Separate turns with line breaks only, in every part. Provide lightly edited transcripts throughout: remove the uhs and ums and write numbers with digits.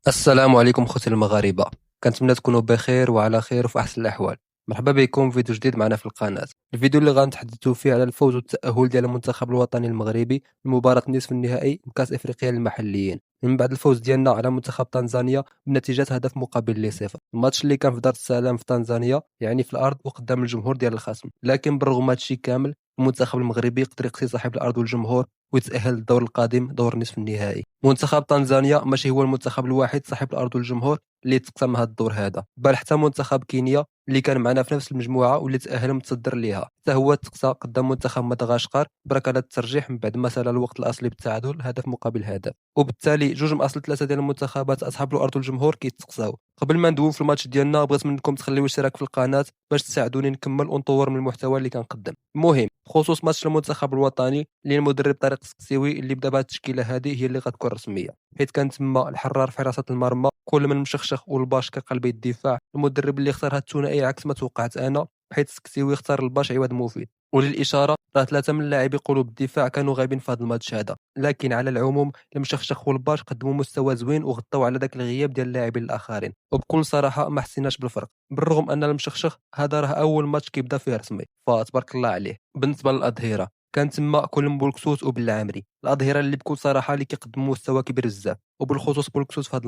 السلام عليكم خوتي المغاربة. كنتمنى تكونوا بخير وعلى خير وفي أحسن الأحوال. مرحبا بكم في فيديو جديد معنا في القناة. الفيديو اللي غنتحدثوا فيه على الفوز والتأهل ديال المنتخب الوطني المغربي لمباراة نصف النهائي من كأس إفريقيا للمحليين من بعد الفوز ديالنا على منتخب تنزانيا بنتيجة هدف مقابل لصفر. الماتش اللي كان في دار السلام في تنزانيا يعني في الأرض وقدام الجمهور ديال الخصم، لكن بالرغم من هادشي كامل المنتخب المغربي قدر يكتسح الأرض والجمهور ويتأهل للدور القادم دور نصف النهائي. منتخب تنزانيا ماشي هو المنتخب الوحيد صاحب الأرض والجمهور اللي تقسم هذا الدور هذا، بل حتى منتخب كينيا اللي كان معنا في نفس المجموعة واللي تأهل متصدر ليها حتى هو تقصى قدام منتخب مدغشقر بركلة الترجيح من بعد ما سال الوقت الأصلي بالتعادل هدف مقابل هدف، وبالتالي جوج من أصل ثلاثة ديال المنتخبات أصحاب الأرض والجمهور كيتقصاو. قبل ما ندوي في الماتش ديالنا بغيت منكم تخليو اشتراك في القناة باش تساعدوني نكمل ونطور من المحتوى اللي كنقدم. المهم بخصوص ماتش المنتخب الوطني اللي المدرب طارق السقسيوي اللي بدا بهذه التشكيله هذه هي اللي غتكون رسميه، حيت كان تما الحرار في حراسه المرمى كل من مشخشخ والباش كقلبي الدفاع. المدرب اللي اختار هذا الثنائي عكس ما توقعت انا، حيت السكسيوي اختار الباش عوض مفيد، وللاشاره راه ثلاثه من لاعبي قلوب الدفاع كانوا غايبين في هذا الماتش هذا. لكن على العموم المشخشخ والباش قدموا مستوى زوين وغطوا على ذاك الغياب ديال اللاعبين الاخرين، وبكل صراحه ما حسيناش بالفرق، بالرغم ان المشخشخ هذا راه اول ماتش كيبدا فيه رسمي فتبارك الله عليه. بالنسبه للاظهره كان تما كل بولكسوت وبالعامري، الاظهره اللي بكل صراحه اللي كيقدموا مستوى كبير بزاف، وبالخصوص بولكسوت في هذا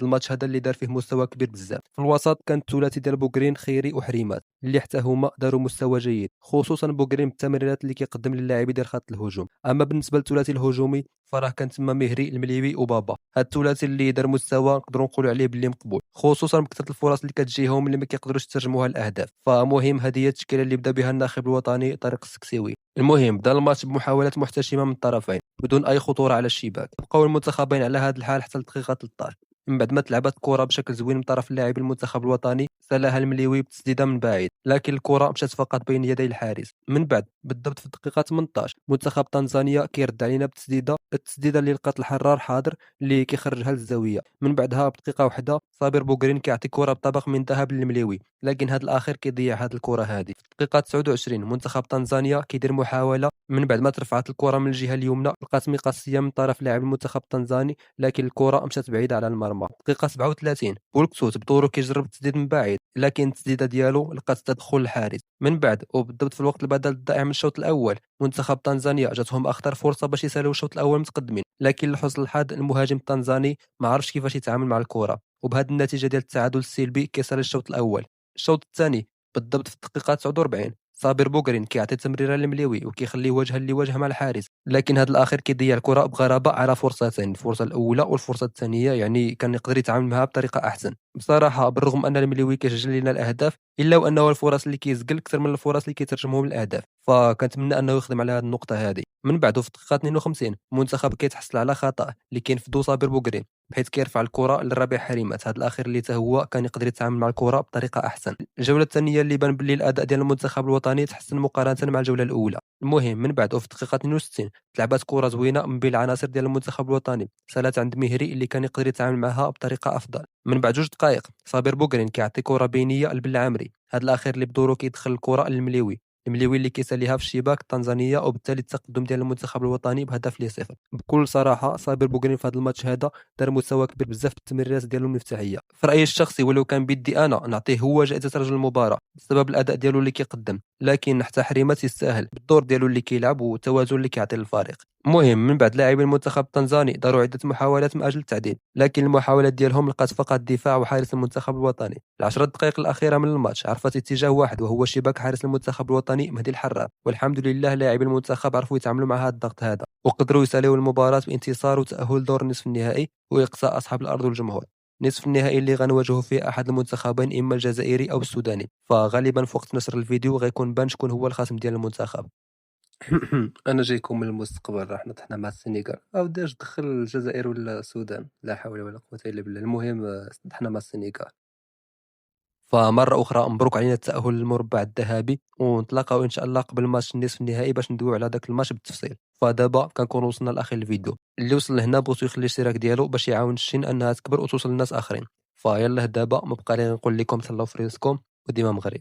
الماتش هذا اللي دار فيه مستوى كبير بزاف. في الوسط كان الثلاثي ديال بوكرين خيري وحريمات اللي حتى هما داروا مستوى جيد، خصوصا بوكرين بالتمريرات اللي كيقدم للاعبين ديال خط الهجوم. اما بالنسبه للثلاثي الهجومي فراه كان تما مهري المليوي وبابا، هاد الثلاثي اللي دار مستوى نقدروا نقولوا عليه باللي مقبول، خصوصا بكثره الفرص اللي كتجيهم اللي ما كيقدروش يترجموها لاهداف. فمهم هذه هي التشكيله اللي بدا بها الناخب الوطني طارق السكسيوي. المهم بدا الماتش بمحاولات محتشمه من الطرفين بدون اي خطوره على الشباك، بقاو المنتخبين على هذا الحال حتى الدقيقه 13 من بعد ما تلعبت كره بشكل زوين من طرف اللاعب المنتخب الوطني سلاها المليوي بتسديده من بعيد، لكن الكره مشات فقط بين يدي الحارس. من بعد بالضبط في الدقيقه 18 منتخب تنزانيا كيرد علينا التسديده اللي لقات الحرار حاضر اللي كيخرجها للزاويه. من بعدها بدقيقه واحده صابر بوغرين كيعطي كره بطبق من ذهب للمليوي، لكن هذا الاخير كيضيع هذه الكره هذه. في الدقيقه 29 منتخب تنزانيا كيدير محاوله من بعد ما ترفعت الكره من الجهه اليمنى لقات مقاسيه من طرف لاعب المنتخب التنزاني، لكن الكره مشات بعيده على المرمى. دقيقه 37 بولكسوت بدورو كيجرب التسديد من بعيد، لكن التسديده ديالو لقات تدخل الحارس. من بعد وبالضبط في الوقت البدل الضائع من الشوط الاول منتخب تنزانيا جاتهم اخطر فرصه باش يسالوا الشوط الاول متقدمين، لكن لحسن الحظ المهاجم التنزاني ما عرفش كيفاش يتعامل مع الكره، وبهذه النتيجه ديال التعادل السلبي كيصل الشوط الاول. الشوط الثاني بالضبط في الدقيقه 49 صابر بوغرين كيعطي تمريره للمليوي وكيخليه وجها لوجه مع الحارس، لكن هذا الاخير كيضيع الكره بغرابه على فرصتين، الفرصه الاولى والفرصه الثانيه، يعني كان يقدر يتعامل معها بطريقه احسن. بصراحه بالرغم ان المليوي كيسجل لنا الاهداف الا وانه الفرص اللي كيسجل اكثر من الفرص اللي كيترجمهم للاهداف، فكنتمنى انه يخدم على هذه النقطه هذه. من بعد في الدقيقه 52 المنتخب كيتحصل على خطا اللي كينفذو صابر بوغرين بحيث كيرفع الكره للربيع حريمات، هذا الاخير اللي حتى هو كان يقدر يتعامل مع الكره بطريقه احسن. الجوله الثانيه اللي بان باللي الاداء ديال المنتخب الوطني تحسن مقارنه مع الجوله الاولى. المهم من بعد وفي الدقيقه 62 تلعبات كره زوينه من بين العناصر ديال المنتخب الوطني سالات عند مهري اللي كان يقدر يتعامل معها بطريقه افضل. من بعد جوج دقائق صابر بوغرين كيعطي كره بينيه لبالعامري، هذا الاخير اللي بدورو كيدخل الكره للمليوي، المليوي اللي كيساليها في الشباك التنزانيه، وبالتالي التقدم ديال المنتخب الوطني بهدف لصفر. بكل صراحه صابر بوغرين في هذا الماتش هذا دار مستوى كبير بزاف في التمريرات ديالو المفتاحيه. في رايي الشخصي ولو كان بيدي انا نعطيه هو جائزه رجل المباراه بسبب الاداء ديالو اللي كيقدم، لكن حتى حريمات يستاهل بالدور ديالو اللي كيلعب والتوازن اللي كيعطي للفريق. المهم من بعد لاعبي المنتخب التنزاني داروا عده محاولات من اجل التعديل، لكن المحاولات ديالهم لقات فقط دفاع وحارس المنتخب الوطني. العشر دقائق الاخيره من الماتش عرفت اتجاه واحد وهو شباك حارس المنتخب الوطني مهدي الحرار، والحمد لله لاعبي المنتخب عرفوا يتعاملوا مع هذا الضغط هذا وقدروا يساليوا المباراه بانتصار وتاهل دور نصف النهائي واقصاء اصحاب الارض والجمهور. نصف النهائي اللي غنواجهوا فيه احد المنتخبين اما الجزائري او السوداني، فغالبا في وقت نشر الفيديو غيكون بان شكون هو الخصم ديال المنتخب. انا جايكم من المستقبل، راح نطحنا مع السنغال او داش دخل الجزائر ولا السودان، لا حول ولا قوه الا بالله. المهم طحنا مع السنغال. فمره اخرى مبروك علينا التاهل للمربع الذهبي، ونتلاقاو ان شاء الله قبل ماتش النصف النهائي باش ندويو على داك الماتش بالتفصيل. فدابا كنكون وصلنا لاخر الفيديو، اللي وصل لهنا بغيتو يخلي الاشتراك ديالو باش يعاون الشين انها تكبر وتوصل للناس اخرين. فيلا دابا ما بقى لي نقول لكم تهلاو في رزقكم وديما مغرب.